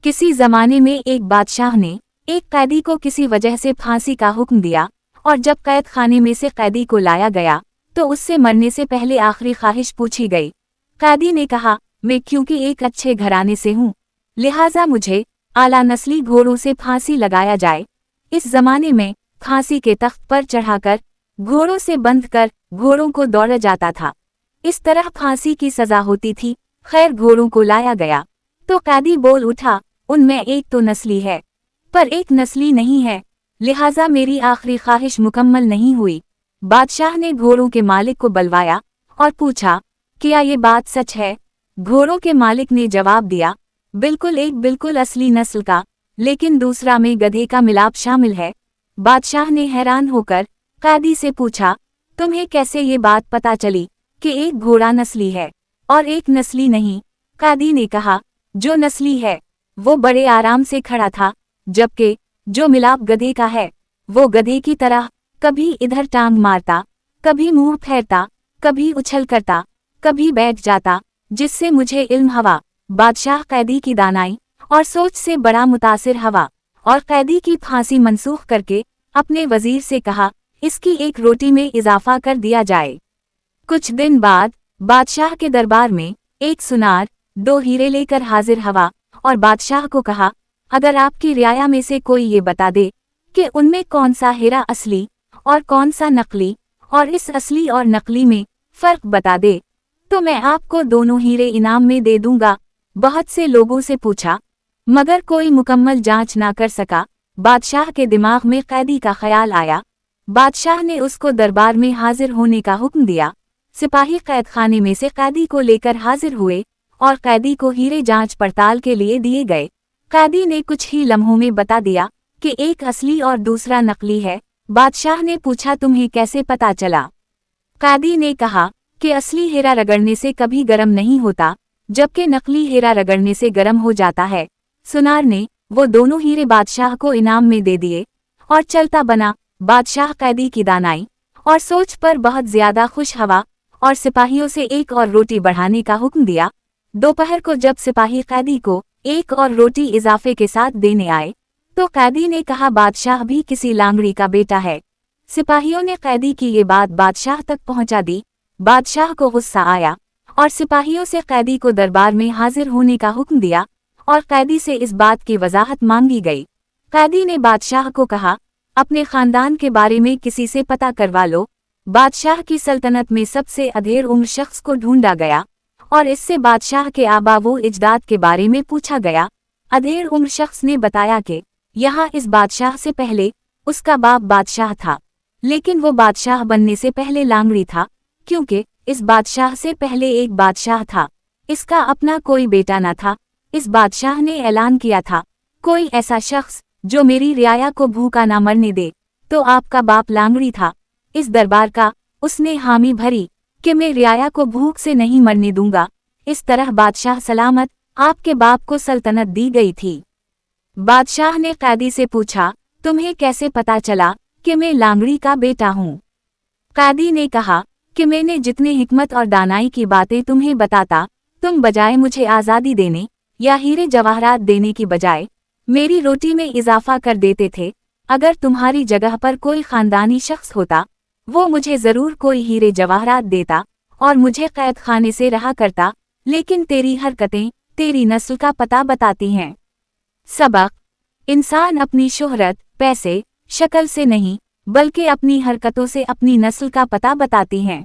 किसी जमाने में एक बादशाह ने एक कैदी को किसी वजह से फांसी का हुक्म दिया, और जब कैद खाने में से कैदी को लाया गया तो उससे मरने से पहले आखिरी ख्वाहिश पूछी गई। कैदी ने कहा, मैं क्योंकि एक अच्छे घराने से हूँ, लिहाजा मुझे आला नस्ली घोड़ों से फांसी लगाया जाए। इस जमाने में फांसी के तख्त पर चढ़ाकर घोड़ों से बंध कर घोड़ों को दौड़ा जाता था। इस तरह फांसी की सजा होती थी। खैर, घोड़ों को लाया गया तो कैदी बोल उठा, उनमें एक तो नस्ली है पर एक नस्ली नहीं है, लिहाजा मेरी आखिरी ख्वाहिश मुकम्मल नहीं हुई। बादशाह ने घोड़ों के मालिक को बुलवाया और पूछा, क्या ये बात सच है? घोड़ों के मालिक ने जवाब दिया, बिल्कुल, एक बिल्कुल असली नस्ल का, लेकिन दूसरा में गधे का मिलाप शामिल है। बादशाह ने हैरान होकर कैदी से पूछा, तुम्हें कैसे ये बात पता चली कि एक घोड़ा नस्ली है और एक नस्ली नहीं? कैदी ने कहा, जो नस्ली है वो बड़े आराम से खड़ा था, जबकि जो मिलाप गधे का है वो गधे की तरह कभी इधर टांग मारता, कभी मुंह फेरता, कभी उछल करता, कभी बैठ जाता, जिससे मुझे इल्म हुआ। बादशाह कैदी की दानाई और सोच से बड़ा मुतासिर हुआ और कैदी की फांसी मनसूख करके अपने वजीर से कहा, इसकी एक रोटी में इजाफा कर दिया जाए। कुछ दिन बाद बादशाह के दरबार में एक सुनार 2 हीरे लेकर हाजिर हुआ और बादशाह को कहा, अगर आपकी रियाया में से कोई ये बता दे कि उनमें कौन सा हीरा असली और कौन सा नकली, और इस असली और नकली में फर्क बता दे, तो मैं आपको दोनों हीरे इनाम में दे दूंगा। बहुत से लोगों से पूछा मगर कोई मुकम्मल जांच ना कर सका। बादशाह के दिमाग में कैदी का ख्याल आया। बादशाह ने उसको दरबार में हाजिर होने का हुक्म दिया। सिपाही कैद खाने में से कैदी को लेकर हाजिर हुए और कैदी को हीरे जांच पड़ताल के लिए दिए गए। कैदी ने कुछ ही लम्हों में बता दिया कि एक असली और दूसरा नकली है। बादशाह ने पूछा, तुम्हें कैसे पता चला? कैदी ने कहा कि असली हीरा रगड़ने से कभी गर्म नहीं होता, जबकि नकली हीरा रगड़ने से गर्म हो जाता है। सुनार ने वो दोनों हीरे बादशाह को इनाम में दे दिए और चलता बना। बादशाह कैदी की दानाई और सोच पर बहुत ज्यादा खुश हुआ और सिपाहियों से एक और रोटी बढ़ाने का हुक्म दिया। दोपहर को जब सिपाही कैदी को एक और रोटी इजाफे के साथ देने आए तो कैदी ने कहा, बादशाह भी किसी लांगड़ी का बेटा है। सिपाहियों ने कैदी की ये बात बादशाह तक पहुंचा दी। बादशाह को गुस्सा आया और सिपाहियों से कैदी को दरबार में हाजिर होने का हुक्म दिया और कैदी से इस बात की वजाहत मांगी गई। कैदी ने बादशाह को कहा, अपने खानदान के बारे में किसी से पता करवा लो। बादशाह की सल्तनत में सबसे अधेड़ उम्र शख्स को ढूंढा गया और इससे बादशाह के आबा वो इजदाद के बारे में पूछा गया। अधेड़ उम्र शख्स ने बताया कि यहाँ इस बादशाह से पहले उसका बाप बादशाह था, लेकिन वो बादशाह बनने से पहले लांगड़ी था, क्योंकि इस बादशाह से पहले एक बादशाह था, इसका अपना कोई बेटा न था। इस बादशाह ने ऐलान किया था, कोई ऐसा शख्स जो मेरी रियाया को भूखा ना मरने दे तो आपका बाप लांगड़ी था। इस दरबार का उसने हामी भरी कि मैं रियाया को भूख से नहीं मरने दूंगा। इस तरह बादशाह सलामत आपके बाप को सल्तनत दी गई थी। बादशाह ने कैदी से पूछा, तुम्हें कैसे पता चला कि मैं लांगड़ी का बेटा हूँ? कैदी ने कहा कि मैंने जितनी हिकमत और दानाई की बातें तुम्हें बताता, तुम बजाय मुझे आज़ादी देने या हीरे जवाहरात देने की बजाय मेरी रोटी में इजाफा कर देते थे। अगर तुम्हारी जगह पर कोई खानदानी शख्स होता, वो मुझे जरूर कोई हीरे जवाहरात देता और मुझे कैद खाने से रहा करता, लेकिन तेरी हरकतें तेरी नस्ल का पता बताती हैं। सबक: इंसान अपनी शोहरत, पैसे, शक्ल से नहीं बल्कि अपनी हरकतों से अपनी नस्ल का पता बताती हैं।